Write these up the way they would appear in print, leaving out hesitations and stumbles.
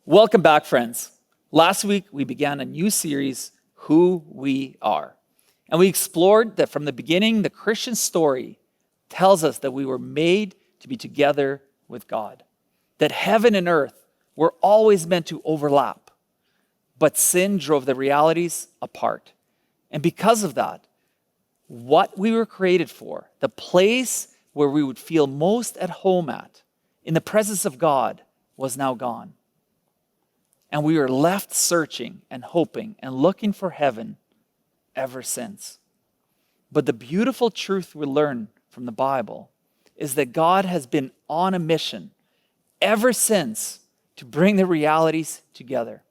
Welcome back, friends. Last week, we began a new series, Who We Are. And we explored that from the beginning, the Christian story tells us that we were made to be together with God. That heaven and earth were always meant to overlap. But sin drove the realities apart. And because of that, what we were created for, the place where we would feel most at home at, in the presence of God, was now gone. And we were left searching and hoping and looking for heaven ever since. But the beautiful truth we learn from the Bible is that God has been on a mission ever since to bring the realities together.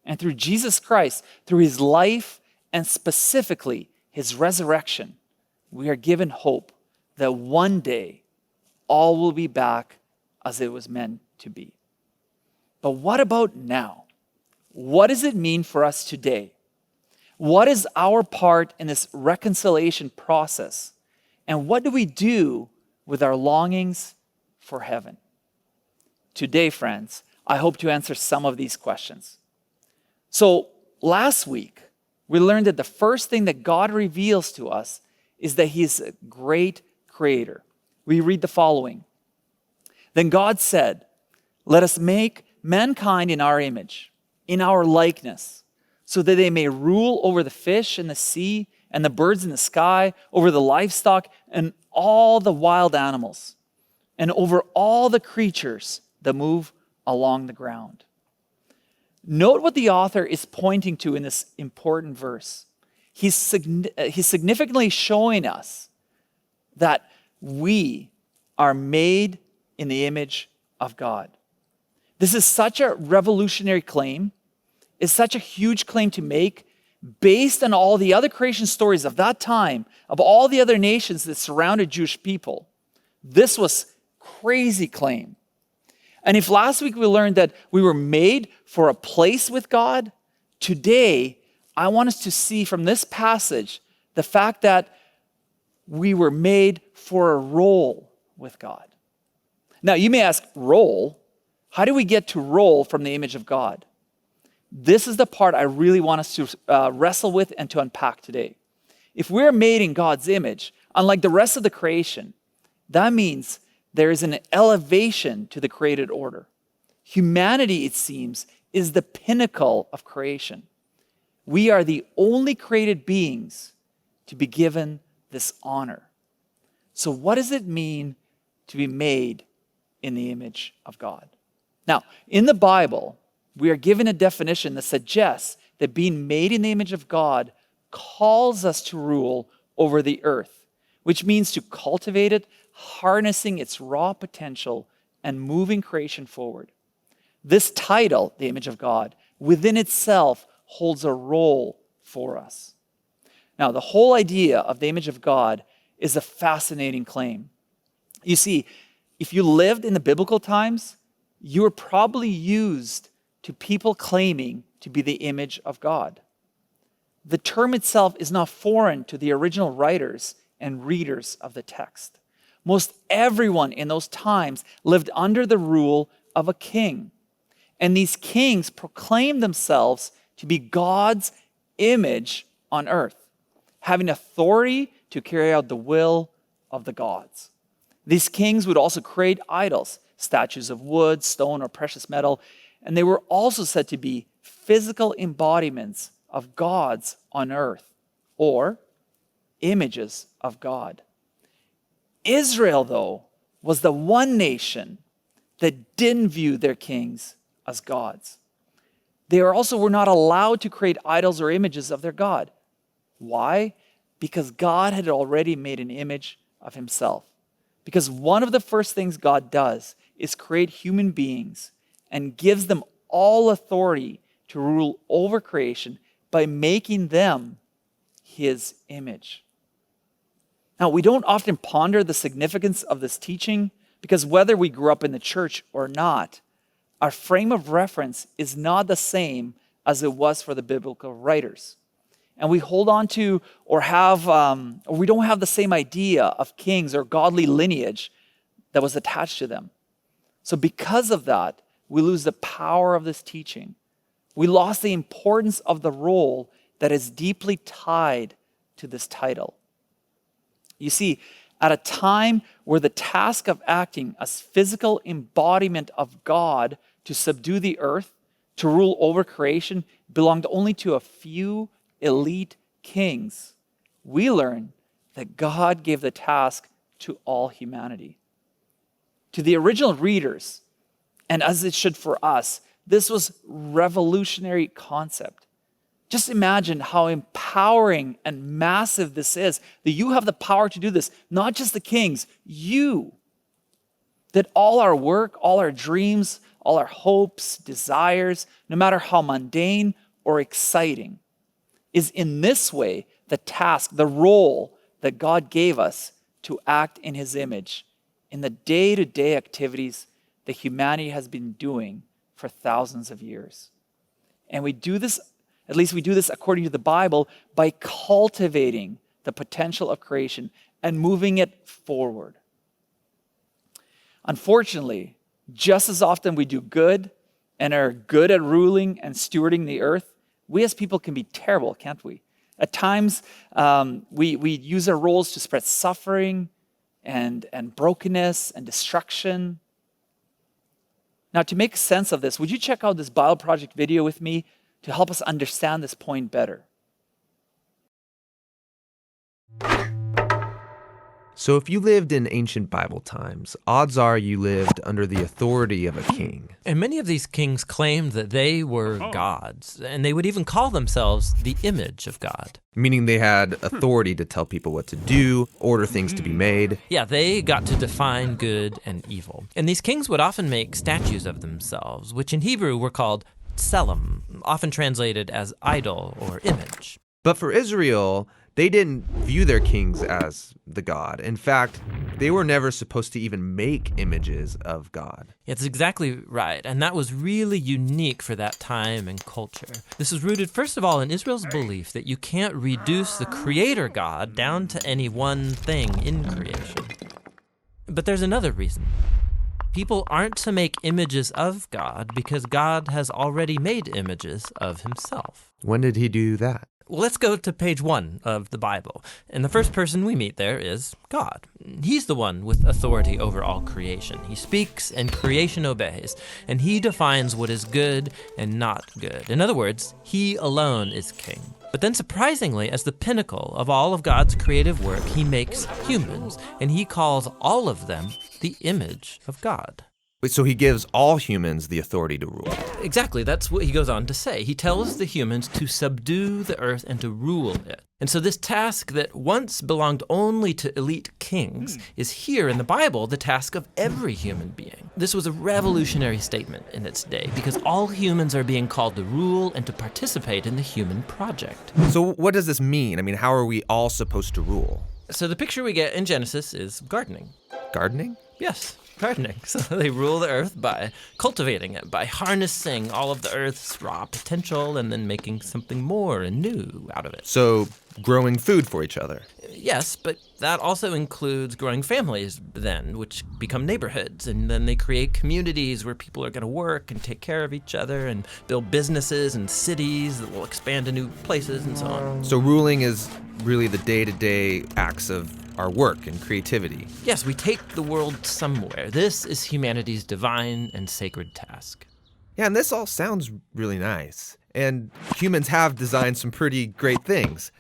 And through Jesus Christ, through his life and specifically his resurrection, we are given hope that one day all will be back as it was meant to be. But what about now? What does it mean for us today? What is our part in this reconciliation process? And what do we do with our longings for heaven? Today, friends, I hope to answer some of these questions. So last week, we learned that the first thing that God reveals to us is that he is a great creator. We read the following. Then God said, "Let us make mankind in our image, in our likeness, so that they may rule over the fish in the sea and the birds in the sky, over the livestock and all the wild animals, and over all the creatures that move along the ground." Note what the author is pointing to in this important verse. He's significantly showing us that we are made in the image of God. This is such a revolutionary claim. It's such a huge claim to make based on all the other creation stories of that time, of all the other nations that surrounded Jewish people. This was a crazy claim. And if last week we learned that we were made for a place with God, today I want us to see from this passage the fact that we were made for a role with God. Now you may ask, role? How do we get to role from the image of God? This is the part I really want us to wrestle with and to unpack today. If we're made in God's image, unlike the rest of the creation, that means there is an elevation to the created order. Humanity, it seems, is the pinnacle of creation. We are the only created beings to be given this honor. So what does it mean to be made in the image of God? Now, in the Bible, we are given a definition that suggests that being made in the image of God calls us to rule over the earth, which means to cultivate it, harnessing its raw potential and moving creation forward. This title, the image of God, within itself holds a role for us. Now, the whole idea of the image of God is a fascinating claim. You see, if you lived in the biblical times, you were probably used to people claiming to be the image of God. The term itself is not foreign to the original writers and readers of the text. Most everyone in those times lived under the rule of a king. And these kings proclaimed themselves to be God's image on earth, having authority to carry out the will of the gods. These kings would also create idols, statues of wood, stone, or precious metal, and they were also said to be physical embodiments of gods on earth, or images of God. Israel, though, was the one nation that didn't view their kings as gods. They also were not allowed to create idols or images of their God. Why? Because God had already made an image of himself. Because one of the first things God does is create human beings and gives them all authority to rule over creation by making them his image. Now, we don't often ponder the significance of this teaching because whether we grew up in the church or not, our frame of reference is not the same as it was for the biblical writers. And we hold on to or we don't have the same idea of kings or godly lineage that was attached to them. So because of that, we lose the power of this teaching. We lost the importance of the role that is deeply tied to this title. You see, at a time where the task of acting as physical embodiment of God to subdue the earth, to rule over creation, belonged only to a few elite kings, we learn that God gave the task to all humanity. To the original readers, and as it should for us, this was revolutionary concept. Just imagine how empowering and massive this is, that you have the power to do this, not just the kings, you. That all our work, all our dreams, all our hopes, desires, no matter how mundane or exciting, is in this way the task, the role that God gave us to act in his image in the day-to-day activities that humanity has been doing for thousands of years. And we do this, at least we do this according to the Bible, by cultivating the potential of creation and moving it forward. Unfortunately, just as often we do good and are good at ruling and stewarding the earth, we as people can be terrible, can't we? At times, we use our roles to spread suffering and brokenness and destruction. Now, to make sense of this, would you check out this Bible Project video with me to help us understand this point better? So if you lived in ancient Bible times, odds are you lived under the authority of a king. And many of these kings claimed that they were gods, and they would even call themselves the image of God. Meaning they had authority to tell people what to do, order things to be made. Yeah, they got to define good and evil. And these kings would often make statues of themselves, which in Hebrew were called tselem, often translated as idol or image. But for Israel, they didn't view their kings as the God. In fact, they were never supposed to even make images of God. It's exactly right, and that was really unique for that time and culture. This is rooted, first of all, in Israel's belief that you can't reduce the Creator God down to any one thing in creation. But there's another reason. People aren't to make images of God because God has already made images of himself. When did he do that? Well, let's go to page 1 of the Bible. And the first person we meet there is God. He's the one with authority over all creation. He speaks and creation obeys, and he defines what is good and not good. In other words, he alone is king. But then surprisingly, as the pinnacle of all of God's creative work, he makes humans, and he calls all of them the image of God. So he gives all humans the authority to rule. Exactly, that's what he goes on to say. He tells the humans to subdue the earth and to rule it. And so this task that once belonged only to elite kings is here in the Bible the task of every human being. This was a revolutionary statement in its day because all humans are being called to rule and to participate in the human project. So what does this mean? I mean, how are we all supposed to rule? So the picture we get in Genesis is gardening. Gardening? Yes. Gardening. So they rule the earth by cultivating it, by harnessing all of the earth's raw potential and then making something more and new out of it. So growing food for each other. Yes, but that also includes growing families then, which become neighborhoods, and then they create communities where people are going to work and take care of each other and build businesses and cities that will expand to new places and so on. So ruling is really the day-to-day acts of our work and creativity. Yes, we take the world somewhere. This is humanity's divine and sacred task. Yeah, and this all sounds really nice. And humans have designed some pretty great things.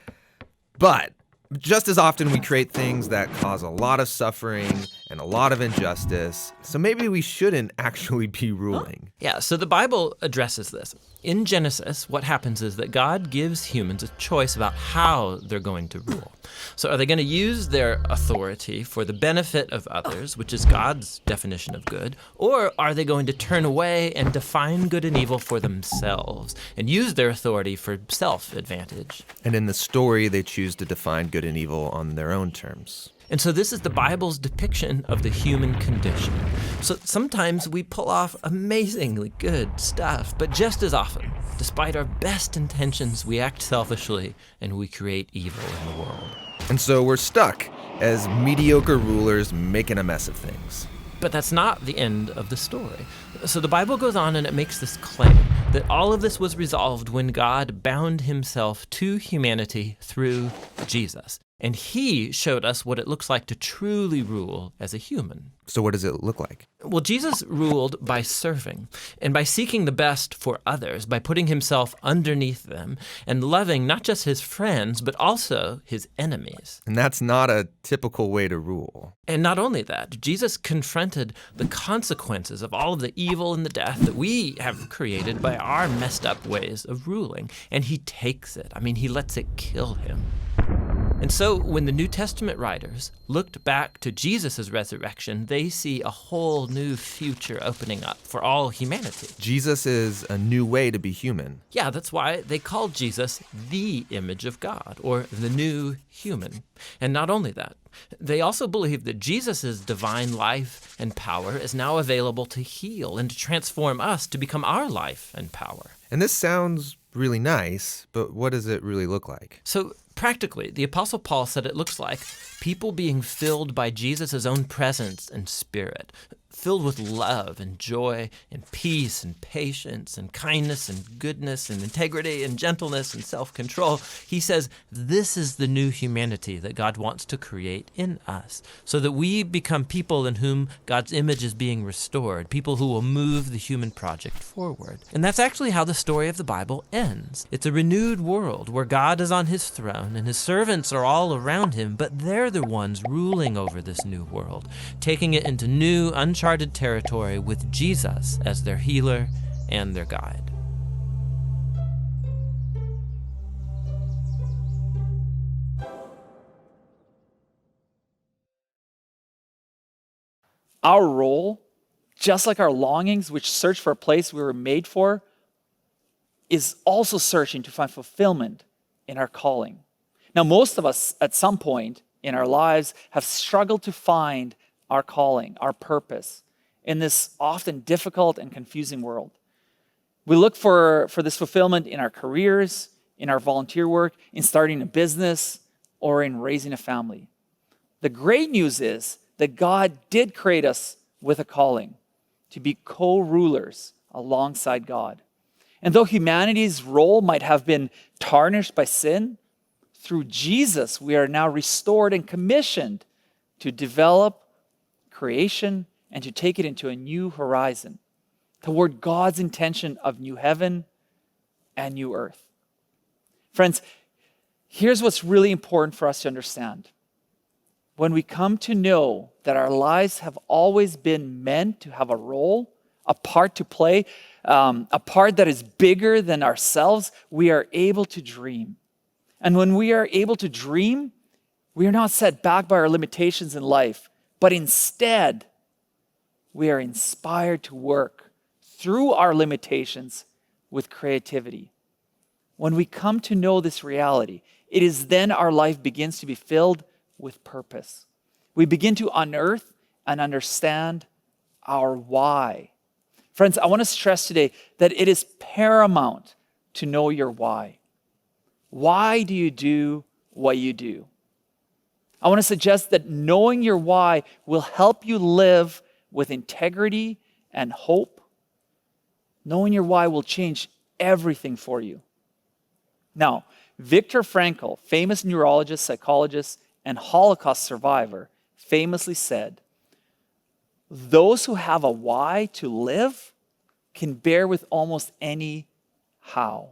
But just as often we create things that cause a lot of suffering and a lot of injustice. So maybe we shouldn't actually be ruling. Yeah, so the Bible addresses this. In Genesis, what happens is that God gives humans a choice about how they're going to rule. So are they going to use their authority for the benefit of others, which is God's definition of good, or are they going to turn away and define good and evil for themselves and use their authority for self-advantage? And in the story, they choose to define good and evil on their own terms. And so this is the Bible's depiction of the human condition. So sometimes we pull off amazingly good stuff, but just as often, despite our best intentions, we act selfishly and we create evil in the world. And so we're stuck as mediocre rulers making a mess of things. But that's not the end of the story. So the Bible goes on and it makes this claim that all of this was resolved when God bound himself to humanity through Jesus. And he showed us what it looks like to truly rule as a human. So what does it look like? Well, Jesus ruled by serving and by seeking the best for others, by putting himself underneath them and loving not just his friends, but also his enemies. And that's not a typical way to rule. And not only that, Jesus confronted the consequences of all of the evil and the death that we have created by our messed up ways of ruling. And he takes it. He lets it kill him. And so when the New Testament writers looked back to Jesus' resurrection, they see a whole new future opening up for all humanity. Jesus is a new way to be human. Yeah, that's why they called Jesus the image of God, or the new human. And not only that, they also believe that Jesus' divine life and power is now available to heal and to transform us to become our life and power. And this sounds really nice, but what does it really look like? So practically, the Apostle Paul said it looks like people being filled by Jesus' own presence and spirit, filled with love and joy and peace and patience and kindness and goodness and integrity and gentleness and self-control. He says this is the new humanity that God wants to create in us so that we become people in whom God's image is being restored, people who will move the human project forward. And that's actually how the story of the Bible ends. It's a renewed world where God is on his throne and his servants are all around him, but they're the ones ruling over this new world, taking it into new, uncharted territory with Jesus as their healer and their guide. Our role, just like our longings, which search for a place we were made for, is also searching to find fulfillment in our calling. Now, most of us at some point in our lives have struggled to find our calling, our purpose, in this often difficult and confusing world. We look for this fulfillment in our careers, in our volunteer work, in starting a business, or in raising a family. The great news is that God did create us with a calling to be co-rulers alongside God. And though humanity's role might have been tarnished by sin, through Jesus we are now restored and commissioned to develop creation and to take it into a new horizon toward God's intention of new heaven and new earth. Friends, here's what's really important for us to understand. When we come to know that our lives have always been meant to have a role, a part to play, a part that is bigger than ourselves, we are able to dream. And when we are able to dream, we are not set back by our limitations in life, but instead, we are inspired to work through our limitations with creativity. When we come to know this reality, it is then our life begins to be filled with purpose. We begin to unearth and understand our why. Friends, I want to stress today that it is paramount to know your why. Why do you do what you do? I want to suggest that knowing your why will help you live with integrity and hope. Knowing your why will change everything for you. Now, Viktor Frankl, famous neurologist, psychologist, and Holocaust survivor, famously said, "Those who have a why to live can bear with almost any how."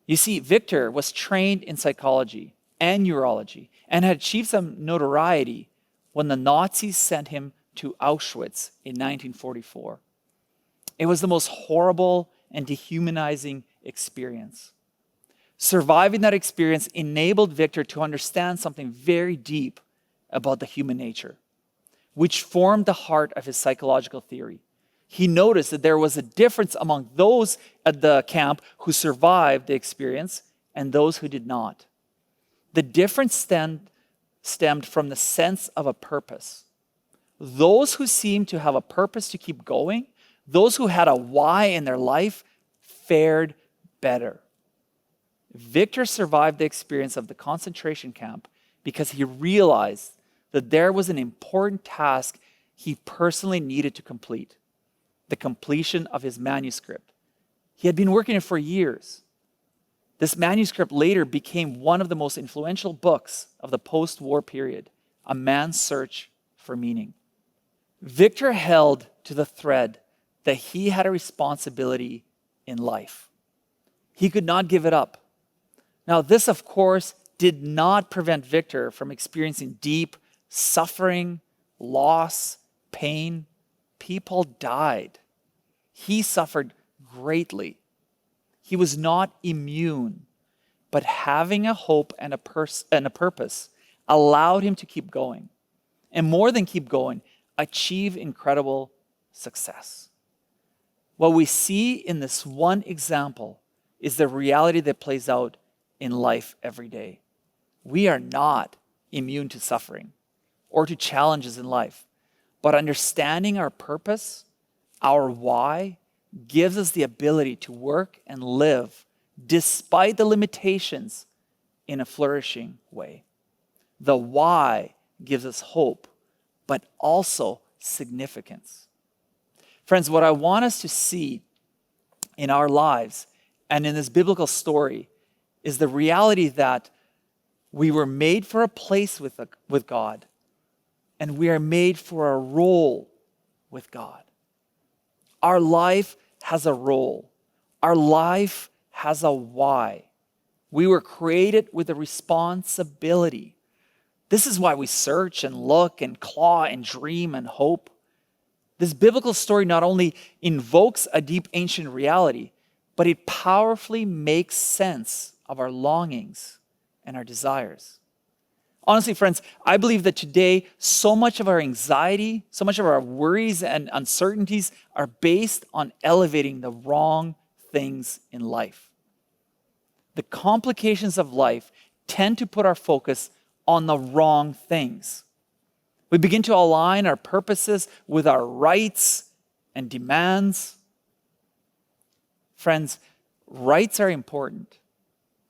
You see, Viktor was trained in psychology and neurology and had achieved some notoriety when the Nazis sent him to Auschwitz in 1944. It was the most horrible and dehumanizing experience. Surviving that experience enabled Viktor to understand something very deep about the human nature, which formed the heart of his psychological theory. He noticed that there was a difference among those at the camp who survived the experience and those who did not. The difference stemmed from the sense of a purpose. Those who seemed to have a purpose to keep going, those who had a why in their life, fared better. Viktor survived the experience of the concentration camp because he realized that there was an important task he personally needed to complete: the completion of his manuscript. He had been working it for years. This manuscript later became one of the most influential books of the post-war period, A Man's Search for Meaning. Victor held to the thread that he had a responsibility in life. He could not give it up. Now, this, of course, did not prevent Victor from experiencing deep suffering, loss, pain. People died. He suffered greatly. He was not immune, but having a hope and a purpose allowed him to keep going. And more than keep going, achieve incredible success. What we see in this one example is the reality that plays out in life every day. We are not immune to suffering or to challenges in life, but understanding our purpose, our why, gives us the ability to work and live despite the limitations in a flourishing way. The why gives us hope, but also significance. Friends, what I want us to see in our lives and in this biblical story is the reality that we were made for a place with God, and we are made for a role with God. Our life has a role. Our life has a why. We were created with a responsibility. This is why we search and look and claw and dream and hope. This biblical story not only invokes a deep ancient reality, but it powerfully makes sense of our longings and our desires. Honestly, friends, I believe that today, so much of our anxiety, so much of our worries and uncertainties are based on elevating the wrong things in life. The complications of life tend to put our focus on the wrong things. We begin to align our purposes with our rights and demands. Friends, rights are important,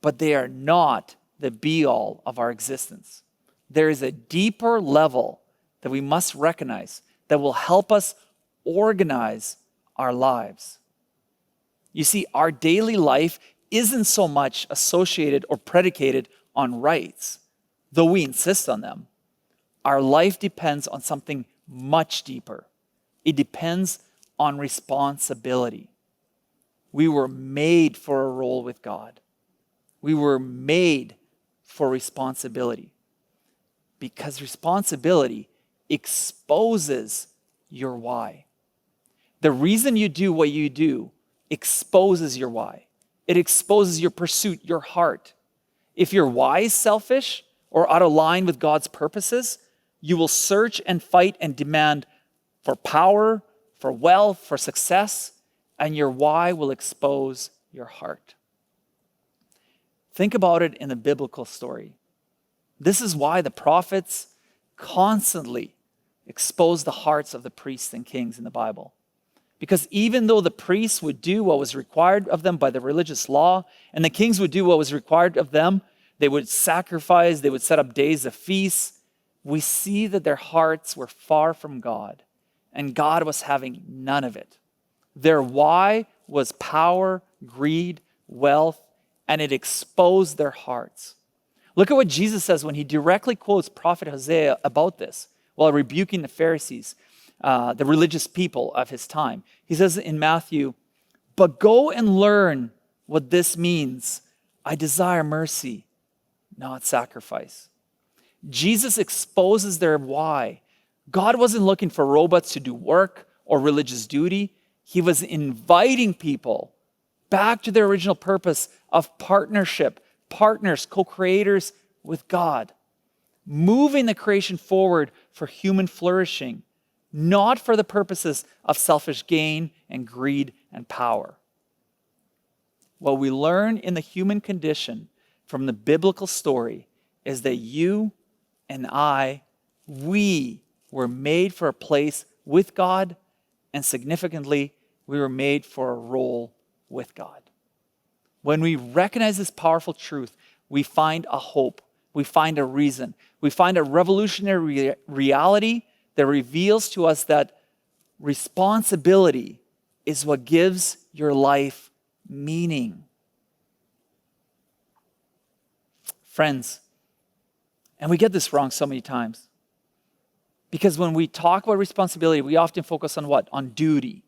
but they are not the be-all of our existence. There is a deeper level that we must recognize that will help us organize our lives. You see, our daily life isn't so much associated or predicated on rights, though we insist on them. Our life depends on something much deeper. It depends on responsibility. We were made for a role with God. We were made for responsibility, because responsibility exposes your why. The reason you do what you do exposes your why. It exposes your pursuit, your heart. If your why is selfish or out of line with God's purposes, you will search and fight and demand for power, for wealth, for success, and your why will expose your heart. Think about it in the biblical story. This is why the prophets constantly expose the hearts of the priests and kings in the Bible. Because even though the priests would do what was required of them by the religious law, and the kings would do what was required of them, they would sacrifice, they would set up days of feasts, we see that their hearts were far from God, and God was having none of it. Their why was power, greed, wealth, and it exposed their hearts. Look at what Jesus says when he directly quotes prophet Hosea about this while rebuking the Pharisees, the religious people of his time. He says in Matthew, "But go and learn what this means. I desire mercy, not sacrifice." Jesus exposes their why. God wasn't looking for robots to do work or religious duty. He was inviting people back to their original purpose of partnership, partners, co-creators with God, moving the creation forward for human flourishing, not for the purposes of selfish gain and greed and power. What we learn in the human condition from the biblical story is that you and I, we were made for a place with God, and significantly, we were made for a role with God. When we recognize this powerful truth, we find a hope, we find a reason, we find a revolutionary reality that reveals to us that responsibility is what gives your life meaning. Friends, and we get this wrong so many times. Because when we talk about responsibility, we often focus on what? On duty.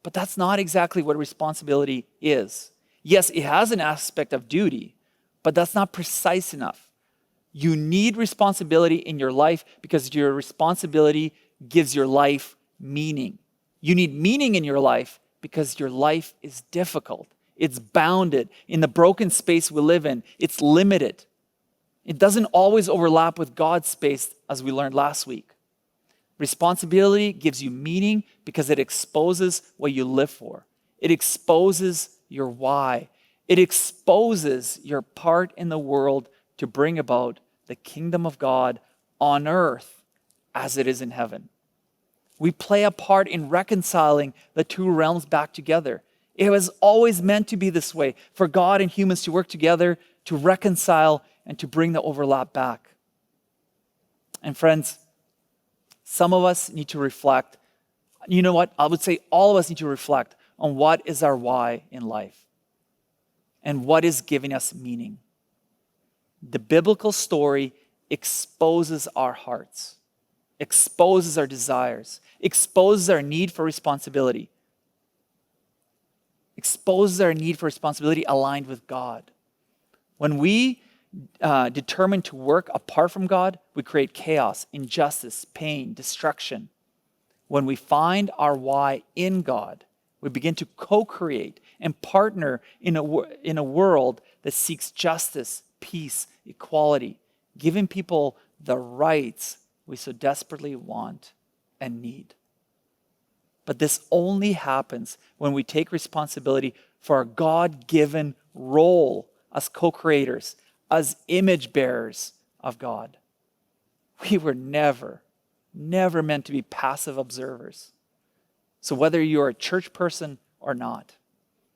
But that's not exactly what responsibility is. Yes, it has an aspect of duty, but that's not precise enough. You need responsibility in your life because your responsibility gives your life meaning. You need meaning in your life because your life is difficult. It's bounded. In the broken space we live in, it's limited. It doesn't always overlap with God's space, as we learned last week. Responsibility gives you meaning because it exposes what you live for. It exposes your why. It exposes your part in the world to bring about the kingdom of God on earth as it is in heaven. We play a part in reconciling the two realms back together. It was always meant to be this way, for God and humans to work together to reconcile and to bring the overlap back. And friends, some of us need to reflect. You know what? I would say all of us need to reflect on what is our why in life and what is giving us meaning. The biblical story exposes our hearts, exposes our desires, exposes our need for responsibility, exposes our need for responsibility aligned with God. When we determine to work apart from God, we create chaos, injustice, pain, destruction. When we find our why in God, we begin to co-create and partner in a world that seeks justice, peace, equality, giving people the rights we so desperately want and need. But this only happens when we take responsibility for our God-given role as co-creators, as image bearers of God. We were never meant to be passive observers. So whether you're a church person or not,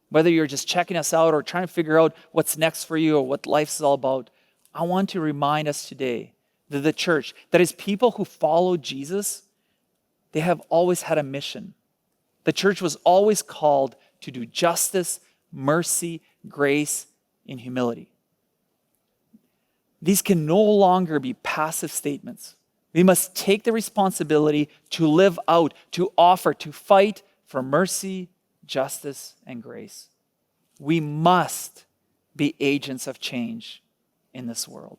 whether you're just checking us out or trying to figure out what's next for you or what life's all about, I want to remind us today that the church, that is people who follow Jesus, they have always had a mission. The church was always called to do justice, mercy, grace, in humility. These can no longer be passive statements. We must take the responsibility to live out, to offer, to fight for mercy, justice, and grace. We must be agents of change in this world.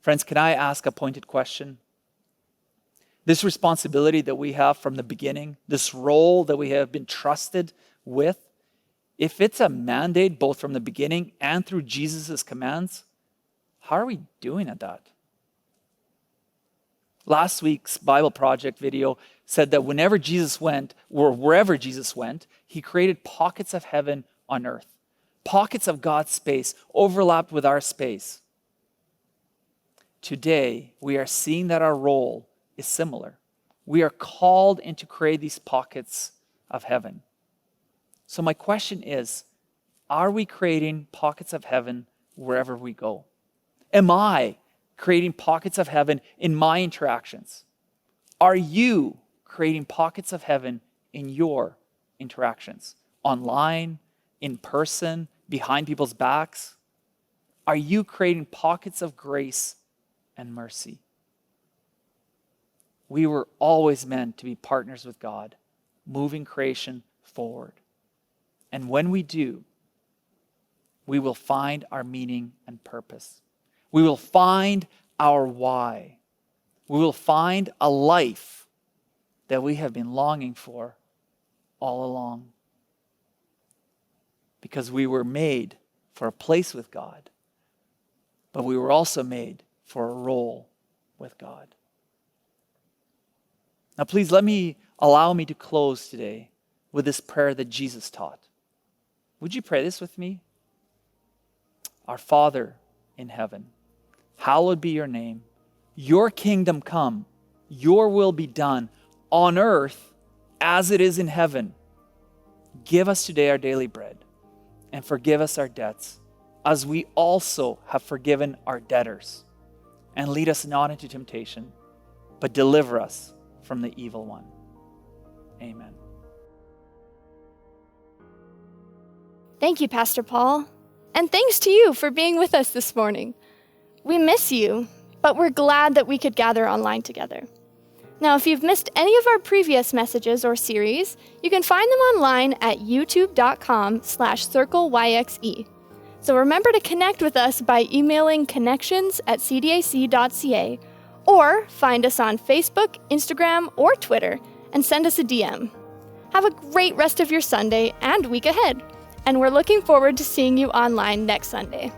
Friends, can I ask a pointed question? This responsibility that we have from the beginning, this role that we have been trusted with, if it's a mandate both from the beginning and through Jesus' commands, how are we doing at that? Last week's Bible Project video said that whenever Jesus went, or wherever Jesus went, he created pockets of heaven on earth. Pockets of God's space overlapped with our space. Today, we are seeing that our role is similar. We are called into create these pockets of heaven. So my question is, are we creating pockets of heaven wherever we go? Am I creating pockets of heaven in my interactions? Are you creating pockets of heaven in your interactions? Online, in person, behind people's backs? Are you creating pockets of grace and mercy? We were always meant to be partners with God, moving creation forward. And when we do, we will find our meaning and purpose. We will find our why. We will find a life that we have been longing for all along. Because we were made for a place with God, but we were also made for a role with God. Now, please allow me to close today with this prayer that Jesus taught. Would you pray this with me? Our Father in heaven, hallowed be your name. Your kingdom come, your will be done on earth as it is in heaven. Give us today our daily bread and forgive us our debts as we also have forgiven our debtors. And lead us not into temptation, but deliver us from the evil one. Amen. Thank you, Pastor Paul. And thanks to you for being with us this morning. We miss you, but we're glad that we could gather online together. Now, if you've missed any of our previous messages or series, you can find them online at youtube.com/CircleYXE. So remember to connect with us by emailing connections@cdac.ca, or find us on Facebook, Instagram, or Twitter and send us a DM. Have a great rest of your Sunday and week ahead, and we're looking forward to seeing you online next Sunday.